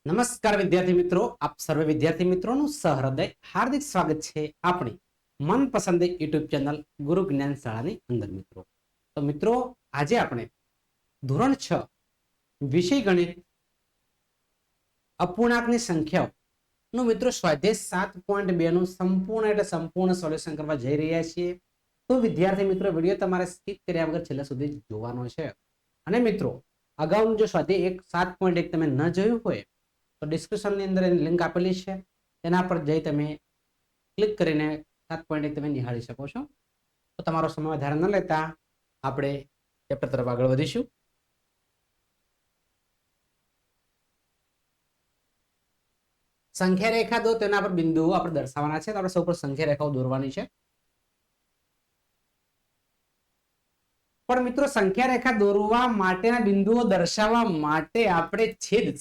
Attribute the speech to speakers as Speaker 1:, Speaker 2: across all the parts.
Speaker 1: નમસ્કાર વિદ્યાર્થી મિત્રો, આપ સર્વે વિદ્યાર્થી મિત્રોનું સહૃદય હાર્દિક સ્વાગત છે આપણી મનપસંદ યુટ્યુબ ચેનલ ગુરુ જ્ઞાન શાળાની અંદર. મિત્રો આજે આપણે ધોરણ 6 વિષય ગણિત અપૂર્ણાંકની સંખ્યાઓ નું મિત્રો સ્વાધ્યાય 7.2 નું સંપૂર્ણ સોલ્યુશન કરવા જઈ રહ્યા છીએ. તો વિદ્યાર્થી મિત્રો વિડીયો તમારે સ્કીપ કર્યા વગર છેલ્લા સુધી જોવાનો છે. અને મિત્રો અગાઉનું જો સ્વાધ્યાય 7.1 તમે ન જોયું હોય તો ડિસ્ક્રિપ્શનની અંદર એની લિંક આપેલી છે, તેના પર જઈ તમે ક્લિક કરીને 7.1 તમે નિહાળી શકો છો. તો તમારો સમય વધારે ન લેતા આપણે ચેપ્ટર તરફ આગળ વધીશું. સંખ્યા રેખા દો, તેના પર બિંદુઓ આપણે દર્શાવવાના છે. તો આપણે સૌ પ્રથમ સંખ્યા રેખાઓ દોરવાની છે. પણ મિત્રો સંખ્યા રેખા દોરવા માટેના બિંદુઓ દર્શાવવા માટે આપણે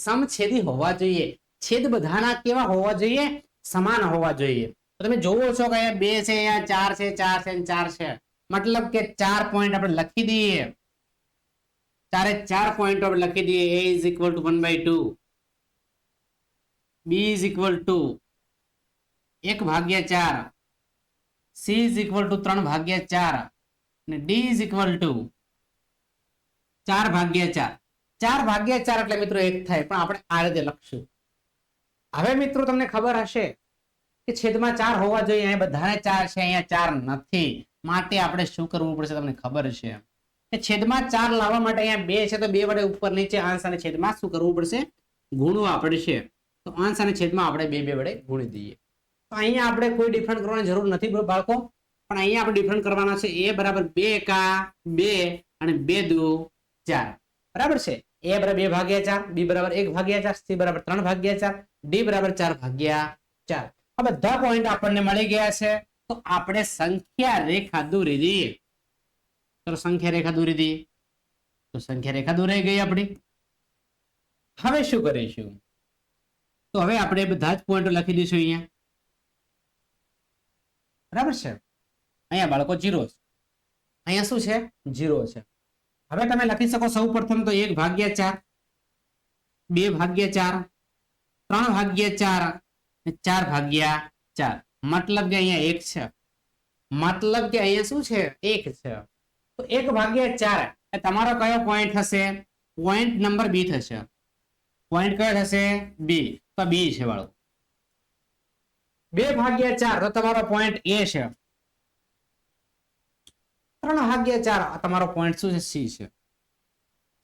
Speaker 1: સમછેદી હોવા જોઈએ. છેદ બધાના કેવા હોવા જોઈએ? સમાન હોવા જોઈએ. તો તમે જોવો છો કે અહીંયા 2 છે, અહીંયા 4 છે, 4 છે અને 4 છે. મતલબ કે 4 પોઈન્ટ આપણે લખી દઈએ. 4 પોઈન્ટ આપણે લખી દઈએ. a is equal to 1/2, b is equal to 1/4, c is equal to 3/4 અને d is equal to 4/4. 4/4 એટલે મિત્રો 1 થાય, પણ આપણે આ રીતે લખશું. હવે મિત્રો તમને ખબર હશે કે છેદમાં 4 હોવા જોઈએ. અહીંયા બધાને 4 છે, અહીંયા 4 નથી. માટે આપણે શું કરવું પડશે? તમને ખબર છે કે છેદમાં 4 લાવવા માટે અહીંયા 2 છે, તો 2 વડે ઉપર નીચે અંશ અને છેદમાં શું કરવું પડશે? ગુણવા પડશે. તો અંશ અને છેદમાં આપણે 2 વડે ગુણી દઈએ. તો અહીંયા આપણે કોઈ ડિફરન્ટ કરવાની જરૂર નથી બાળકો, પણ અહીંયા આપણે ડિફરન્ટ કરવાના છે. a બરાબર 2 એકા 2 અને 2 દુ 4 બરાબર છે. a બરાબર 2/4, b બરાબર 1/4, c બરાબર 3/4, d બરાબર 4/4. આ બધા પોઈન્ટ આપણને મળી ગયા છે. તો આપણે સંખ્યા રેખા દોરી દઈએ. તો સંખ્યા રેખા દોરી દઈએ. તો સંખ્યા રેખા દોરાઈ ગઈ આપણી. હવે શું કરીશું? તો હવે આપણે બધા જ પોઈન્ટો લખી દઈશું અહીંયા. બરાબર છે. અહીંયા બાળકો 0 છે, અહીંયા શું છે? 0 છે. હવે તમે લખી શકો સૌ પ્રથમ તો 1/4, 2/4, 3/4 અને 4/4. મતલબ કે અહીંયા 1 છે. મતલબ કે અહીંયા શું છે? 1 છે. તો 1/4 એ તમારો કયો પોઈન્ટ થશે? પોઈન્ટ નંબર બી થશે. પોઈન્ટ કયો થશે? બી. તો બી છે બાળકો. 2/4 તો તમારો પોઈન્ટ એ છે. 3/4 તમારો પોઈન્ટ શું છે? સી છે.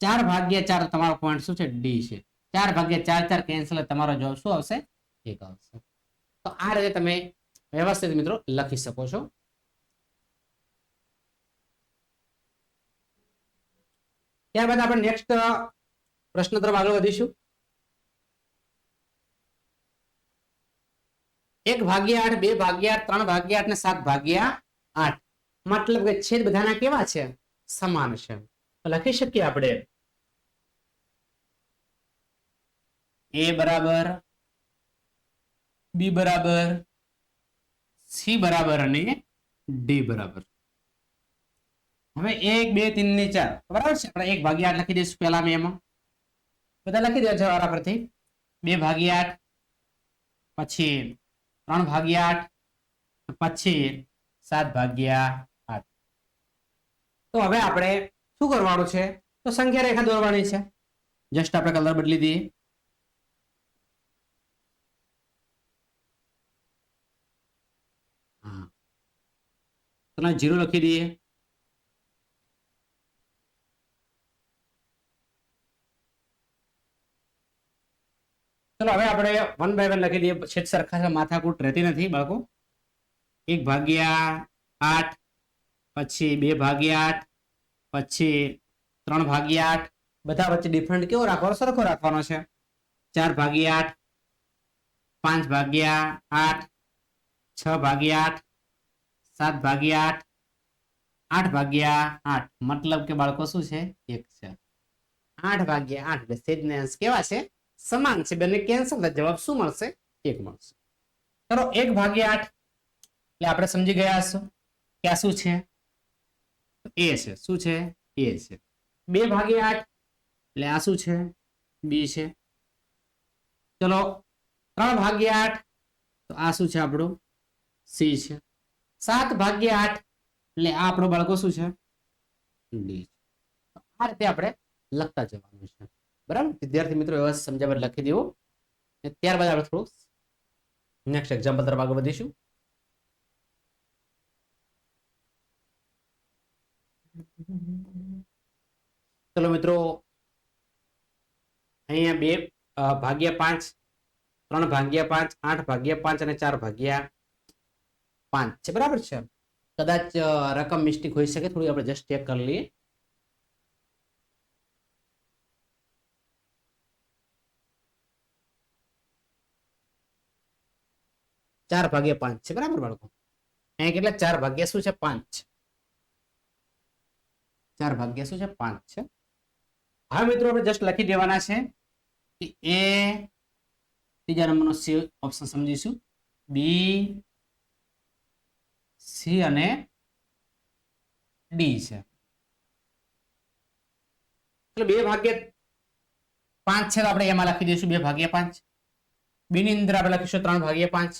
Speaker 1: 4/4 તમારો પોઈન્ટ શું છે? ડી છે. 4/4 કેન્સલ, તમારો જવાબ શું આવશે? 1 આવશે. તો આ રીતે તમે વ્યવસ્થિત મિત્રો લખી શકો છો. ત્યારબાદ આપણે નેક્સ્ટ પ્રશ્ન તરફ આગળ વધીશું. 1/8, 2/8, 3/8 ને 7/8. મતલબ કે છેદ બધાના કેવા છે? સમાન છે. તો લખી શકીએ આપણે a બરાબર, b બરાબર, c બરાબર અને d બરાબર. હવે 1 2 3 ને 4 બરાબર છે. આપણે 1/8 લખી દઈશું પહેલા મેં એમાં. બધા લખી દેજો વારા પરથી. 2/8, પછી 3/8, પછી 7/8. તો હવે આપણે શું કરવાનું છે? તો સંખ્યા રેખા દોરવાની છે. જસ્ટ આપણે કલર બદલી દઈએ. તો 0 લખી દઈએ. ચલો હવે આપણે 1 by 1 લખી દઈએ. છેદ સરખા છે, માથાકૂટ રહેતી નથી બાળકો. 1/8, પછી 2/8, પછી 3/8. બધા વચ્ચે ડિફરન્ટ કેવો રાખવાનો? સરખો રાખવાનો છે. 4/8, 5/8, 6/8, 7/8, 8/8. મતલબ કે બાળકો શું છે? 1 છે. 8/8 એટલે છેદને અંશ કેવા છે? સમાન છે. બંને કેન્સલ થાય. જવાબ શું મળશે? 1 મળશે. ચલો 1/8 એટલે આપણે સમજી ગયા હશો કે આ શું છે? એ છે. શું છે? એ છે. 2/8 એટલે આ શું છે? બી છે. ચલો 3/8 તો આ શું છે આપણું સી છે. 7/8 એટલે આ આપણો બાળકો શું છે ડી. આ રીતે આપણે લખતા જવાનું છે. બરાબર વિદ્યાર્થી મિત્રો વ્યવસ્થિત સમજ્યા બાદ લખી દેવું. ત્યારબાદ આપણે થોડું નેક્સ્ટ એક્ઝામ્પલ તરફ આગળ વધીશું. ચલો મિત્રો અહીંયા 2/5 3/5 8/5 અને 4/5 છે. બરાબર છે. કદાચ રકમ મિસ્ટેક હોઈ શકે, થોડી આપણે જસ્ટ ચેક કરી લઈએ. ચાર ભાગ્યા 5 છે. બરાબર બાળકો અહીંયા કેટલા 4/5 શું છે 5. 4/5 શું છે 5 છે. હવે મિત્રો આપણે જસ્ટ લખી દેવાના છે કે એ ત્રીજા નંબરનો સી ઓપ્શન સમજીશું, બી સી અને ડી છે. એટલે 2/5 છે તો આપણે એમાં લખી દઈશું 2/5. બી ની અંદર આપણે લખીશું 3/5.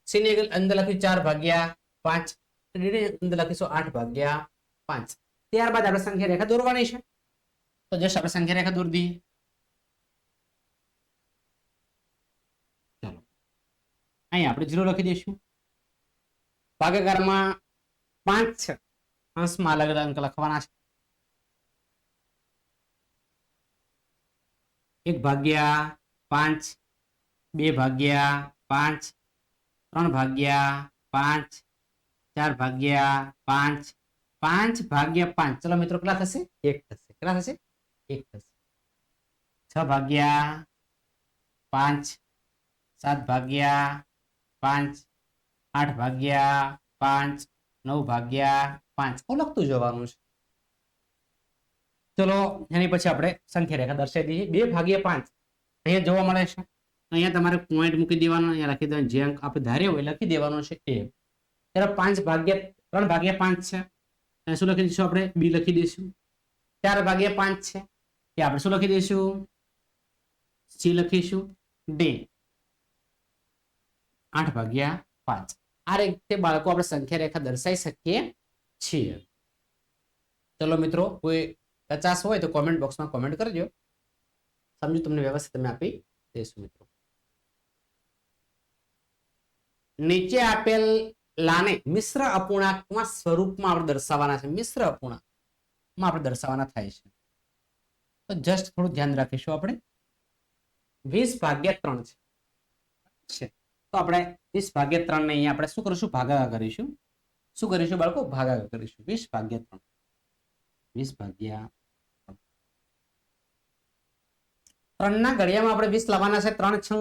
Speaker 1: સી ની અંદર લખીશું 4/5. ડી ની અંદર લખીશું 8/5. ત્યારબાદ આપણે સંખ્યા રેખા દોરવાની છે. તો જસ્ટ આપણે સંખ્યા રેખા દોરી દઈએ. ચાલો અહીંયા આપણે 0 લખી દઈશું. ભાગાકારમાં 5 છે, અંશમાં અલગ અલગ અંક લખવાના છે. 1/5 2/5 3/5 4/5 5/5. ચલો મિત્રો કેટલા થશે 1 થશે. કેટલા થશે 1 થશે. 6/5 7/5 8/5 9/5 લખતું જવાનું છે. ચલો એની પછી આપણે સંખ્યા રેખા દર્શાવી દઈએ. 2/5 અહીંયા જોવા મળે છે. અહીંયા તમારે પોઈન્ટ મૂકી દેવાનો, અહીંયા લખી દેવાનું, જે અંક આપણે ધાર્યો હોય લખી દેવાનો છે એ. ત્યારે 3/5 છે, અને શું લખી દઈશું આપણે બી લખી દઈશું. 4/5 છે એ આપણે શું લખી દઈશું સી લખીશું. ડી 8/5. આ રીતે બાળકો આપણે સંખ્યા રેખા દર્શાવી શકીએ છીએ. ચલો મિત્રો કોઈ કચાશ હોય તો કોમેન્ટ બોક્સમાં કોમેન્ટ કરજો, સમજુ તમને વ્યવસ્થિત તમે આપી દઈશું. મિત્રો નીચે આપેલ લાને મિશ્ર અપૂર્ણાંકમાં સ્વરૂપમાં આપણે દર્શાવવાના છે. મિશ્ર અપૂર્ણાંકમાં આપણે દર્શાવવાના થાય છે. તો જસ્ટ થોડું ધ્યાન રાખીશું. આપણે 20/3 છે તો આપણે 20/3 ને અહીંયા આપણે શું કરીશું ભાગાકાર કરીશું. શું કરીશું બાળકો ભાગાકાર કરીશું. 20/3 20/3 ના ઘડિયામાં આપણે 20 લાવવાના છે. 3 6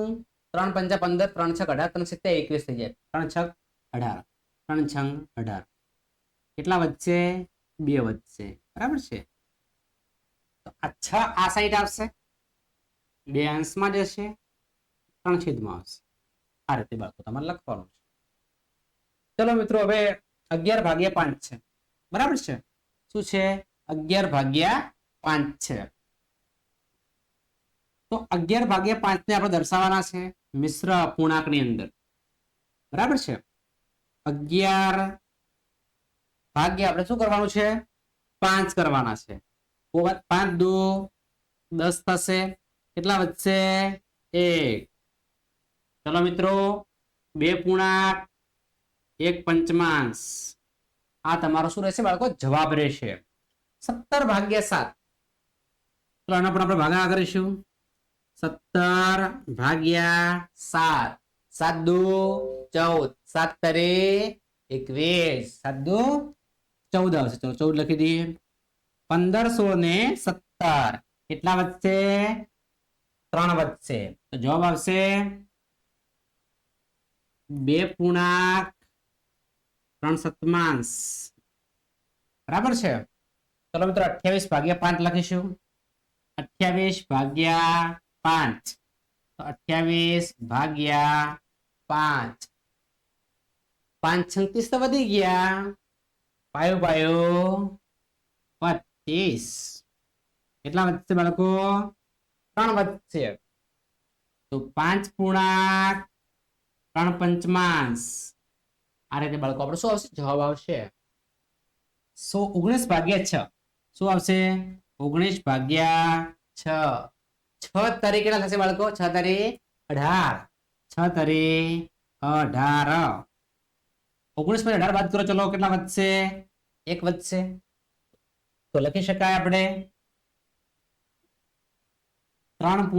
Speaker 1: 3 5 15 3 6 18 3 7 21 થઈ જાય. 3 6 18 3 6 18 કેટલા વધશે 2 વધશે. બરાબર છે. તો આ 6 આ સાઈડ આવશે, 2 અંશમાં જશે, 3 છેદમાં આવશે. આ રીતે બાળકો તમારે લખવાનું છે. ચલો મિત્રો હવે 11/5 છે. બરાબર છે. શું છે 11/5 છે. તો 11/5 ને આપણે દર્શાવવાના છે મિશ્ર અપૂર્ણાંકની અંદર. બરાબર છે. 11 ભાગ્યા આપણે શું કરવાનું છે 5 કરવાના છે. 5 2 10 થશે. કેટલા વધશે 1. ચલો મિત્રો 2 પૂર્ણાંક 1 પંચમાંશ. આ તમારો શું રહેશે બાળકો જવાબ રહેશે 17/7. ચલો આનો પણ આપણે ભાગાકાર કરીશું. 17/7. 7 2 14 7 તરે 21 7 2 14 આવશે. ચલો 14 લખી દઈએ. 1517 કેટલા વધશે 3 વધશે. તો જવાબ આવશે 2 પૂર્ણાંક 3 સપ્તમાંશ. બરાબર છે. ચલો મિત્રો 28/5 લખીશું. 28/5 તો 28/5 5 36 તો વધી ગયા. 5 25 કેટલા વધશે બાળકો 3 વધશે. તો 5 * 3 આ રીતે બાળકો આપણે શું આવશે જવાબ આવશે 19 ભાગ્યા 6 શું આવશે 19 ભાગ્યા 6 6 તારીખ કેટલા થશે બાળકો 6 તારીખ 18 6 તારીખ 18 19 માંથી 18 બાદ કરો ચલો કેટલા વધશે 1 વધશે તો લખી શકાય આપણે 3 *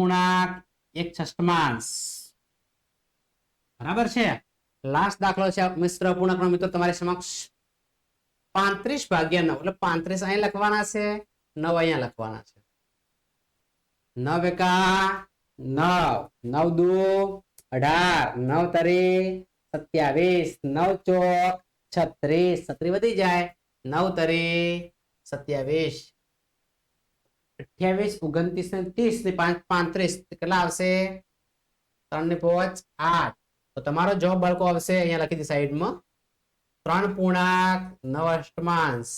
Speaker 1: 1/6 બરાબર છે લાસ્ટ દાખલો છે મિશ્ર અપૂર્ણાંકનો મિત્રો તમારી સમક્ષ 35 ભાગ્યા 9 એટલે 35 અહીં લખવાના છે 9 અહીંયા લખવાના છે 9 એકા 9 9 દુ 18 9 તારીખ 27 9 ચોક 36 36 વધી જાય 9 તારીખ 27 28 29 ને 30 ને 5 35 કેટલા આવશે 3 ને 5 8 તો તમારો જવાબ બાળકો આવશે અહીંયા લખી દી સાઈડમાં 3 * 9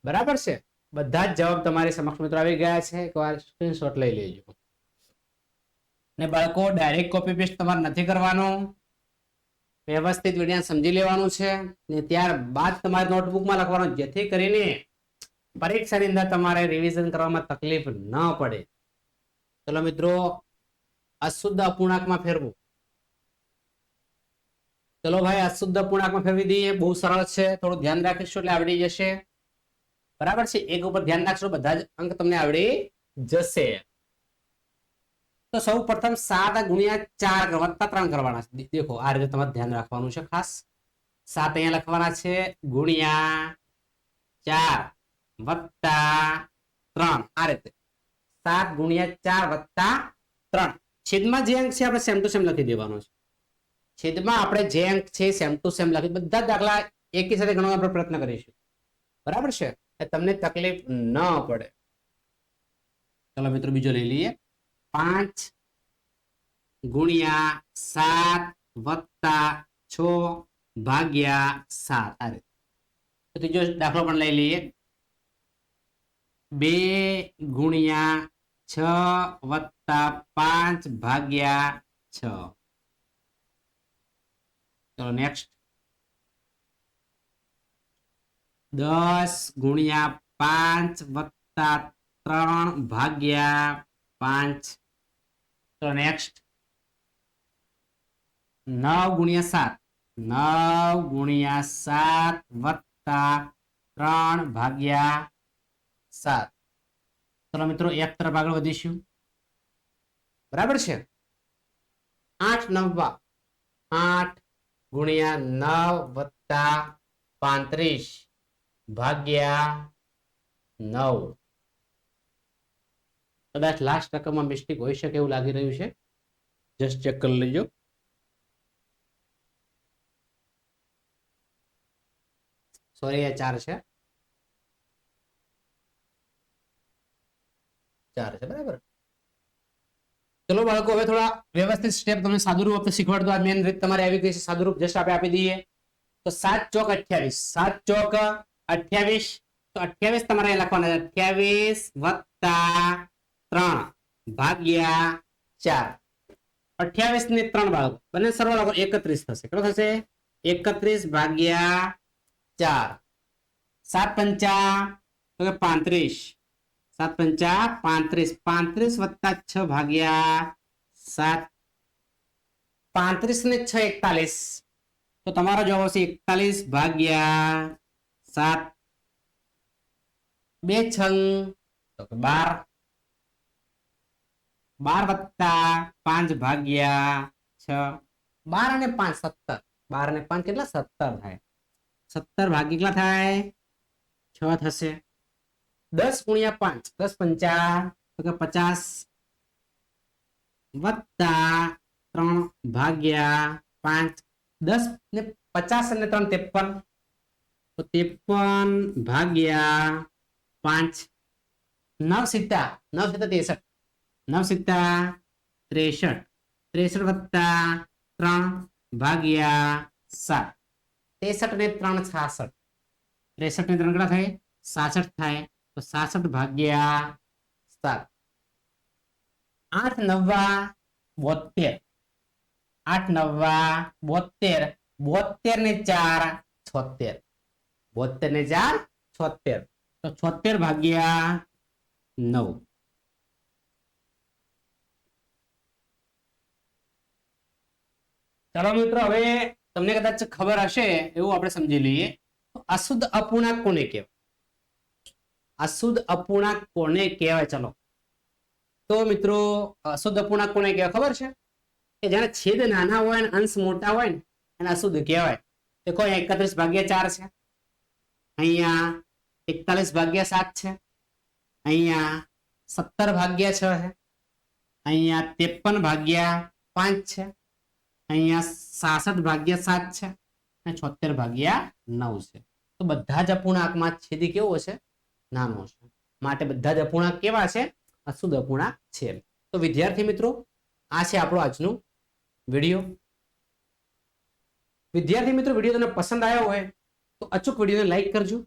Speaker 1: બરાબર છે બધા જ જવાબ તમારી સમક્ષ મિત્રો આવી ગયા છે એકવાર સ્ક્રીનશોટ લઈ લેજો ને બાળકો ડાયરેક્ટ કોપી પેસ્ટ તમારે નથી કરવાનું વ્યવસ્થિત વિડિયો સમજી લેવાનું છે ને ત્યારબાદ તમારે નોટબુકમાં લખવાનું જેથી કરીને પરીક્ષાની અંદર તમારે રિવિઝન કરવામાં તકલીફ ન પડે ચલો મિત્રો અશુદ્ધ અપૂર્ણાંકમાં ફેરવું ચલો ભાઈ અશુદ્ધ અપૂર્ણાંકમાં ફેરવી દઈએ બહુ સરળ છે થોડું ધ્યાન રાખીશું એટલે આવડી જશે બરાબર છે એક ઉપર ધ્યાન રાખશો બધા જ અંક તમને આવડી જશે તો સૌ પ્રથમ 7 * 4 વત્તા 3 કરવાના છે દેખો આ રીતે તમારે ધ્યાન રાખવાનું છે ખાસ 7 અહીંયા લખવાના છે ગુણ્યા 4 વત્તા 3 આ રીતે 7 * 4 વત્તા 3 છેદમાં જે અંક છે આપણે સેમ ટુ સેમ લખી દેવાનો છે છેદમાં આપણે જે અંક છે સેમ ટુ સેમ લખી બધા દાખલા એકી સાથે ગણવાનો આપણે પ્રયત્ન કરીશું બરાબર છે તમને તકલીફ ન પડે ચલો મિત્રો બીજો લઈ લઈએ 5 * 7 વત્તા 6 ભાગ્યા 7 આ રીતે ત્રીજો દાખલો પણ લઈ લઈએ 2 * 6 વત્તા 5 ભાગ્યા 6 ચલો નેક્સ્ટ 10 * 5 વત્તા 3 ભાગ્યા 5 ચલો નેક્સ્ટ 9 * 7 9 * 7 વત્તા 3 ભાગ્યા 7 ચલો મિત્રો એક તરફ આગળ વધીશું બરાબર છે 8 * 9 8 * 9 વત્તા 35 ભાગ્યા 9 કદાચ લાસ્ટ રકમમાં મિસ્ટેક હોઈ શકે એવું લાગી રહ્યું છે જસ્ટ ચેક કરી લેજો સોરી આ 4 છે 4 છે બરાબર ચલો બાળકો હવે થોડા વ્યવસ્થિત સ્ટેપ તમને સાદુરૂપ આપણે શીખવાડતો આ મેઇન રીત તમારે આવી ગઈ છે સાદુરૂપ જસ્ટ આપણે આપી દઈએ તો 7 ચોક 28 7 ચોક 28 તો 28 તમારે લખવાના છે 28 વત્તા 3 ભાગ્યા 4 28 ને 3 બાળકો બંને સરવાળો 31 થશે કેટલો થશે 31 ભાગ્યા 4 7 પંચા તો 35 7 પંચા 35 35 વત્તા 6 ભાગ્યા 7 35 ને 6 41 તો તમારો જવાબ આવશે 41 ભાગ્યા 7 2 છંગ તો 12 12 વત્તા 5 ભાગ્યા 6 12 અને 5 17 12 અને 5 કેટલા 17 થાય 17 ભાગ્યા કેટલા થાય 6 થશે 10 * 5 10 પંચા તો 50 વત્તા 3 ભાગ્યા 5 10 ને 50 અને 3 53 તો 53 ભાગ્યા 5 9 સિત્તા 63 9 સિત્તા 63 63 વત્તા 3 ભાગ્યા 7 63 ને 3 66 63 ને 3 કેટલા થાય 66 થાય તો 66 ભાગ્યા 7 8 9 72 8 નવા 72 72 ને 4 76 72 ને 4 76 તો 76 ભાગ્યા 9 ચાલો મિત્રો હવે તમને કદાચ ખબર હશે એવું આપણે સમજી લઈએ અશુદ્ધ અપૂર્ણાંક કોને કહેવાય અશુદ્ધ અપૂર્ણાંક કોને કહેવાય ચલો તો મિત્રો અશુદ્ધ અપૂર્ણાંક કોને કહેવાય ખબર છે કે જેના છેદ નાના હોય અને અંશ મોટા હોય ને એને અશુદ્ધ કહેવાય દેખો 31 ભાગ્યા 4 છે અહીંયા 41 ભાગ્યા 7 છે અહીંયા 17 ભાગ્યા 6 છે અહીંયા 53 ભાગ્યા 5 છે અહીંયા 66 ભાગ્યા 7 છે અને 76 ભાગ્યા 9 છે તો બધા જ અપૂર્ણાંકમાં છેદી કેવો છે નાનો છે માટે બધા જ અપૂર્ણાંક કેવા છે અશુદ્ધ અપૂર્ણાંક છે તો વિદ્યાર્થી મિત્રો આ છે આપણો આજનો વિડિયો વિદ્યાર્થી મિત્રો વિડિયો તમને પસંદ આવ્યો હોય તો અચૂક વિડિયોને લાઈક કરજો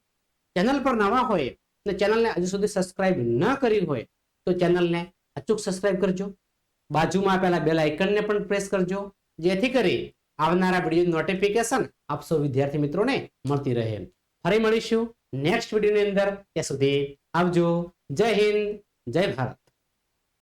Speaker 1: ચેનલ પર નવા હોય અને ચેનલને હજુ સુધી સબસ્ક્રાઇબ ન કરી હોય તો ચેનલને અચૂક સબસ્ક્રાઇબ કરજો બાજુમાં આપેલા બેલ આઇકનને પણ પ્રેસ કરજો જેથી કરી આવનારા વિડિયો નોટિફિકેશન આપ સૌ વિદ્યાર્થી મિત્રોને મળતી રહે ફરી મળીશું નેક્સ્ટ વિડિયોની અંદર ત્યાં સુધી આવજો જય હિન્દ જય ભારત